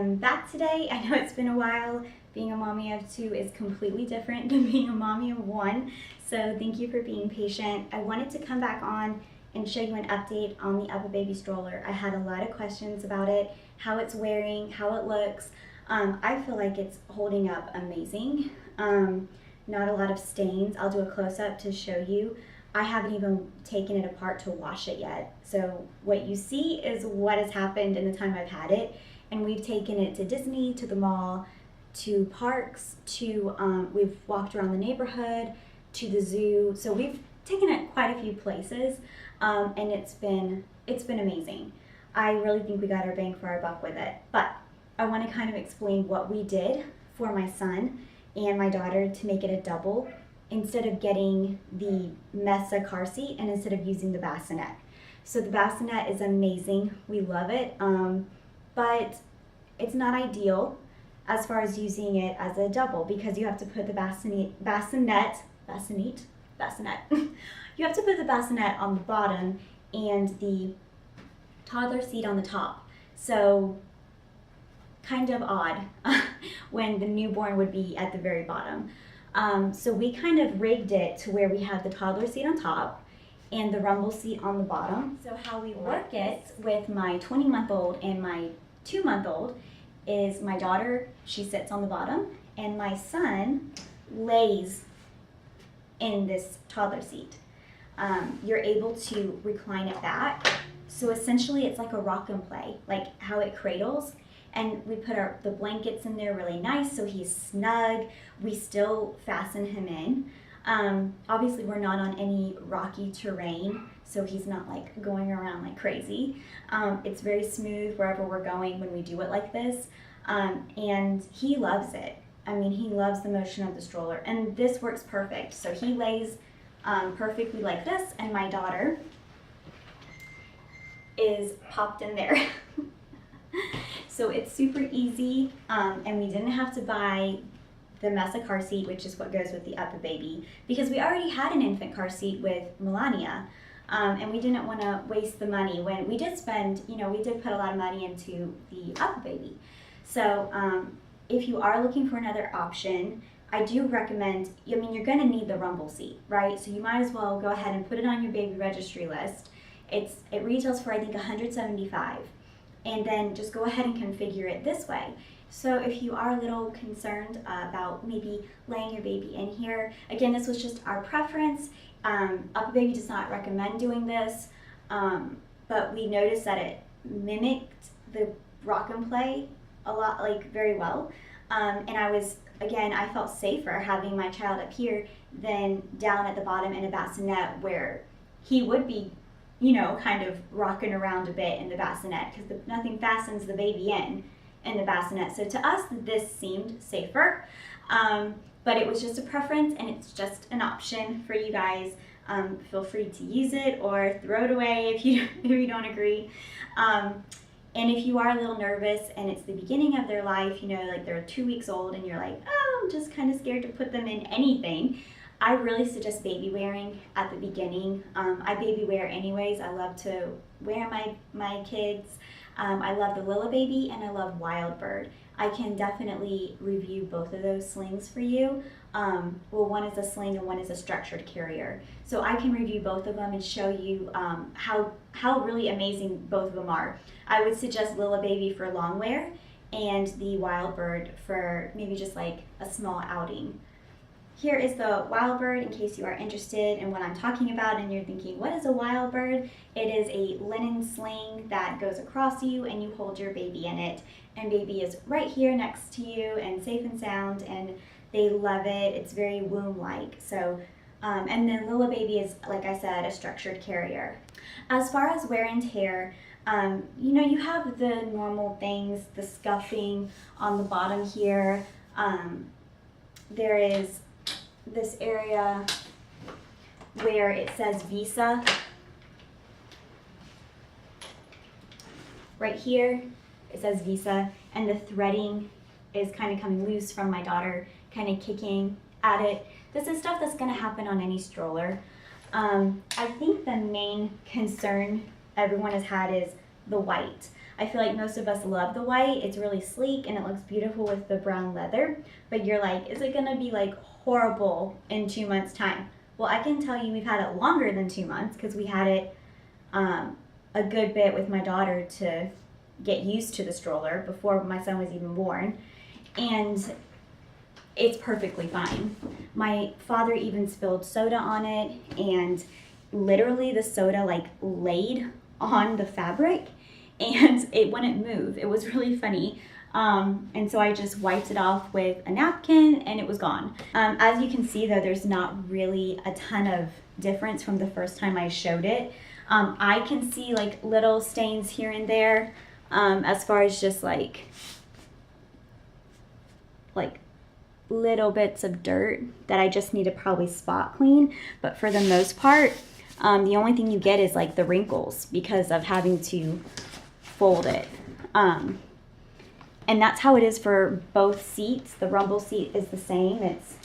I'm back today. I know it's been a while. Being a mommy of 2 is completely different than being a mommy of 1. So thank you for being patient. I wanted to come back on and show you an update on the Uppababy stroller. I had a lot of questions about it, how it's wearing, how it looks. I feel like it's holding up amazing. Not a lot of stains. I'll do a close-up to show you. I haven't even taken it apart to wash it yet. So what you see is what has happened in the time I've had it. And we've taken it to Disney, to the mall, to parks, to we've walked around the neighborhood, to the zoo. So we've taken it quite a few places, and it's been amazing. I really think we got our bang for our buck with it. But I want to kind of explain what we did for my son and my daughter to make it a double, instead of getting the Mesa car seat and instead of using the bassinet. So the bassinet is amazing. We love it, but it's not ideal as far as using it as a double, because you have to put the bassinet. You have to put the bassinet on the bottom and the toddler seat on the top. So kind of odd when the newborn would be at the very bottom. So we kind of rigged it to where we have the toddler seat on top and the rumble seat on the bottom. So how we work it with my 20-month-old and my 2-month-old is my daughter, she sits on the bottom, and my son lays in this toddler seat. You're able to recline it back. So essentially it's like a rock and play, like how it cradles. And we put the blankets in there really nice so he's snug. We still fasten him in. Obviously we're not on any rocky terrain, so he's not like going around like crazy. It's very smooth wherever we're going when we do it like this. And he loves it. I mean, he loves the motion of the stroller, and this works perfect. So he lays perfectly like this, and my daughter is popped in there. So it's super easy, and we didn't have to buy the Mesa car seat, which is what goes with the Uppababy, because we already had an infant car seat with Melania, and we didn't want to waste the money. When we did spend, we did put a lot of money into the Uppababy. So if you are looking for another option, I do recommend, you're going to need the rumble seat, right? So you might as well go ahead and put it on your baby registry list. It retails for, I think, $175. And then just go ahead and configure it this way. So if you are a little concerned about maybe laying your baby in here, again, this was just our preference. Uppababy does not recommend doing this, but we noticed that it mimicked the rock and play a lot, like very well. And I felt safer having my child up here than down at the bottom in a bassinet where he would be kind of rocking around a bit in the bassinet, because nothing fastens the baby in the bassinet. So to us, this seemed safer, but it was just a preference, and it's just an option for you guys. Feel free to use it or throw it away if you don't agree. And if you are a little nervous and it's the beginning of their life, like they're 2 weeks old and you're like, oh, I'm just kind of scared to put them in anything, I really suggest baby wearing at the beginning. I baby wear anyways. I love to wear my kids. I love the Uppababy and I love Wildbird. I can definitely review both of those slings for you. Well, one is a sling and one is a structured carrier. So I can review both of them and show you how really amazing both of them are. I would suggest Uppababy for long wear and the Wildbird for maybe just like a small outing. Here is the Wildbird, in case you are interested in what I'm talking about and you're thinking, what is a Wildbird? It is a linen sling that goes across you and you hold your baby in it. And baby is right here next to you and safe and sound, and they love it. It's very womb-like. So, and then Uppababy is, like I said, a structured carrier. As far as wear and tear, you have the normal things, the scuffing on the bottom here. There is this area where it says Vista. Right here, it says Vista, and the threading is kind of coming loose from my daughter kind of kicking at it. This is stuff that's going to happen on any stroller. I think the main concern everyone has had is the white. I feel like most of us love the white. It's really sleek and it looks beautiful with the brown leather. But you're like, is it gonna be like horrible in 2 months' time? Well, I can tell you we've had it longer than 2 months because we had it a good bit with my daughter to get used to the stroller before my son was even born. And it's perfectly fine. My father even spilled soda on it, and literally the soda like laid on the fabric and it wouldn't move. It was really funny. And so I just wiped it off with a napkin and it was gone. As you can see though, there's not really a ton of difference from the first time I showed it. I can see like little stains here and there, as far as just like little bits of dirt that I just need to probably spot clean. But for the most part, the only thing you get is like the wrinkles because of having to fold it. And that's how it is for both seats. The rumble seat is the same. It's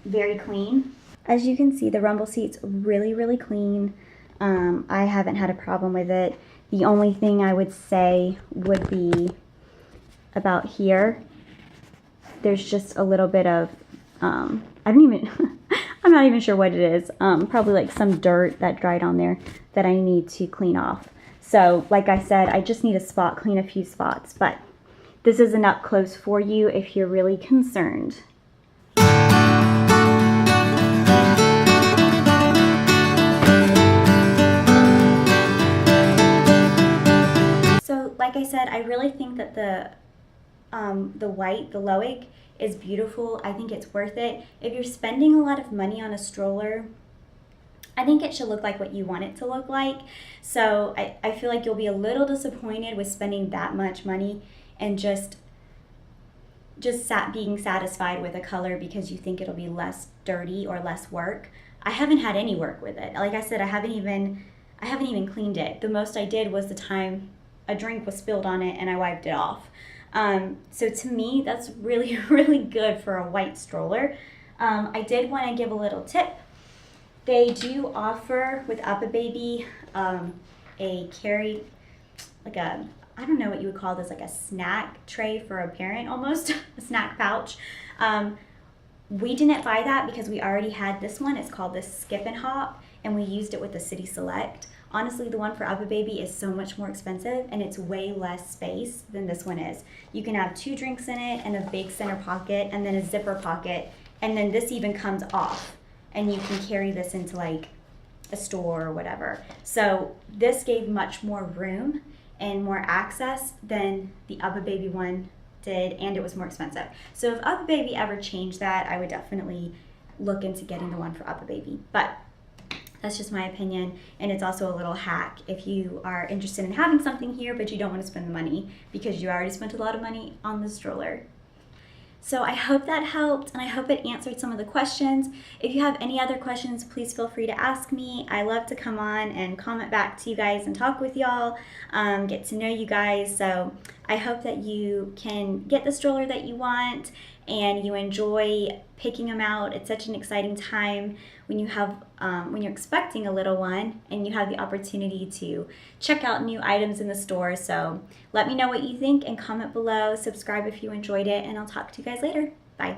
very clean. As you can see, the rumble seat's really, really clean. I haven't had a problem with it. The only thing I would say would be about here. There's just a little bit of, I'm not even sure what it is. Probably like some dirt that dried on there that I need to clean off. So like I said, I just need to spot clean a few spots, but this is an up close for you if you're really concerned. So like I said, I really think that the white, the Loic, is beautiful. I think it's worth it. If you're spending a lot of money on a stroller, I think it should look like what you want it to look like. So I feel like you'll be a little disappointed with spending that much money and just being satisfied with a color because you think it'll be less dirty or less work. I haven't had any work with it. Like I said, I haven't even cleaned it. The most I did was the time a drink was spilled on it and I wiped it off. So to me, that's really, really good for a white stroller. I did want to give a little tip. They do offer with Uppababy a carry, like a, I don't know what you would call this, like a snack tray for a parent almost, a snack pouch. We didn't buy that because we already had this one. It's called the Skip and Hop, and we used it with the City Select. Honestly, the one for Uppababy is so much more expensive and it's way less space than this one is. You can have 2 drinks in it and a big center pocket and then a zipper pocket, and then this even comes off and you can carry this into like a store or whatever. So this gave much more room and more access than the Uppababy one did, and it was more expensive. So if Uppababy ever changed that, I would definitely look into getting the one for Uppababy. But that's just my opinion, and it's also a little hack if you are interested in having something here but you don't want to spend the money because you already spent a lot of money on the stroller. So I hope that helped, and I hope it answered some of the questions. If you have any other questions, please feel free to ask me. I love to come on and comment back to you guys and talk with y'all, get to know you guys. So I hope that you can get the stroller that you want and you enjoy picking them out. It's such an exciting time when you have when you're expecting a little one and you have the opportunity to check out new items in the store. So let me know what you think and comment below. Subscribe if you enjoyed it, and I'll talk to you guys later. Bye.